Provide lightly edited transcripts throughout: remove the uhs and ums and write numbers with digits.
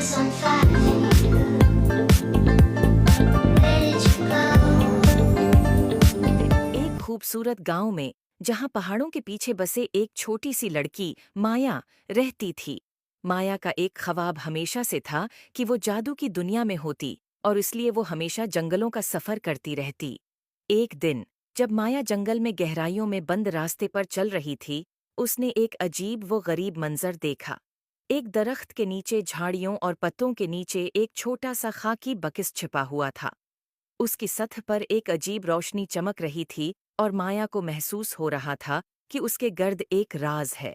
heart's on fire. Where did you go? एक खूबसूरत गांव में जहां पहाड़ों के पीछे बसे एक छोटी सी लड़की माया रहती थी। माया का एक ख्वाब हमेशा से था कि वो जादू की दुनिया में होती और इसलिए वो हमेशा जंगलों का सफर करती रहती। एक दिन जब माया जंगल में गहराइयों में बंद रास्ते पर चल रही थी, उसने एक अजीब वो गरीब मंजर देखा। एक दरख्त के नीचे झाड़ियों और पत्तों के नीचे एक छोटा सा खाकी बक्स छिपा हुआ था। उसकी सतह पर एक अजीब रोशनी चमक रही थी और माया को महसूस हो रहा था कि उसके गर्द एक राज है।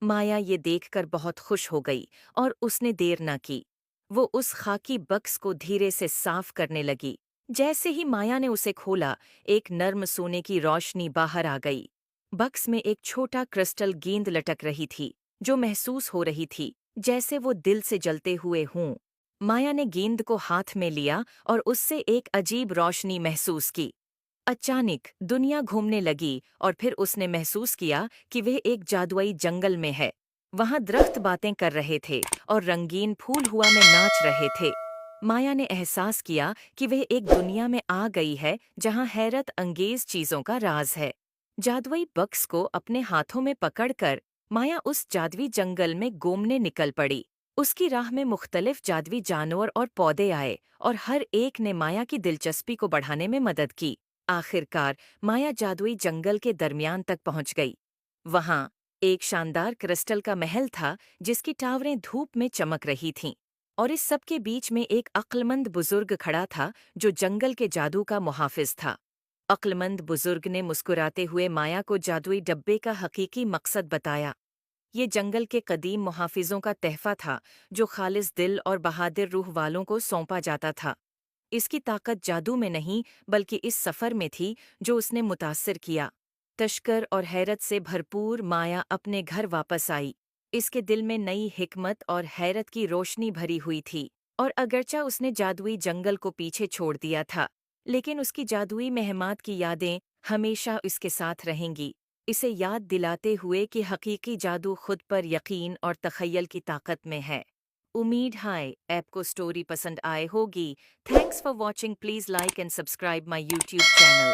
माया ये देखकर बहुत खुश हो गई और उसने देर न की। वो उस खाकी बक्स को धीरे से साफ करने लगी। जैसे ही माया ने उसे खोला, एक नर्म सोने की रोशनी बाहर आ गई। बक्स में एक छोटा क्रिस्टल गेंद लटक रही थी, जो महसूस हो रही थी जैसे वो दिल से जलते हुए हों। माया ने गेंद को हाथ में लिया और उससे एक अजीब रोशनी महसूस की। अचानक दुनिया घूमने लगी और फिर उसने महसूस किया कि वह एक जादुई जंगल में है। वहां दरख्त बातें कर रहे थे और रंगीन फूल हुआ में नाच रहे थे। माया ने एहसास किया कि वह एक दुनिया में आ गई है जहां हैरत अंगेज चीजों का राज है। जादुई बक्स को अपने हाथों में पकड़कर माया उस जादुई जंगल में घूमने निकल पड़ी। उसकी राह में मुख्तलिफ जादुई जानवर और पौधे आए और हर एक ने माया की दिलचस्पी को बढ़ाने में मदद की। आखिरकार माया जादुई जंगल के दरमियान तक पहुंच गई। वहां एक शानदार क्रिस्टल का महल था जिसकी टावरें धूप में चमक रही थीं। और इस सब के बीच में एक अक्लमंद बुजुर्ग खड़ा था जो जंगल के जादू का मुहाफिज था। अक्लमंद बुजुर्ग ने मुस्कुराते हुए माया को जादुई डब्बे का हकीकी मकसद बताया। ये जंगल के कदीम मुहाफिजों का तहफा था जो खालिस दिल और बहादुर रूह वालों को सौंपा जाता था। इसकी ताकत जादू में नहीं बल्कि इस सफ़र में थी जो उसने मुतासिर किया। तश्कर और हैरत से भरपूर माया अपने घर वापस आई। इसके दिल में नई हिकमत और हैरत की रोशनी भरी हुई थी। और अगरचा उसने जादुई जंगल को पीछे छोड़ दिया था, लेकिन उसकी जादुई मेहमान की यादें हमेशा उसके साथ रहेंगी, इसे याद दिलाते हुए कि हकीकी जादू खुद पर यकीन और तखय्युल की ताकत में है। उम्मीद है आपको स्टोरी पसंद आए होगी। Thanks for watching. Please like and subscribe my YouTube channel.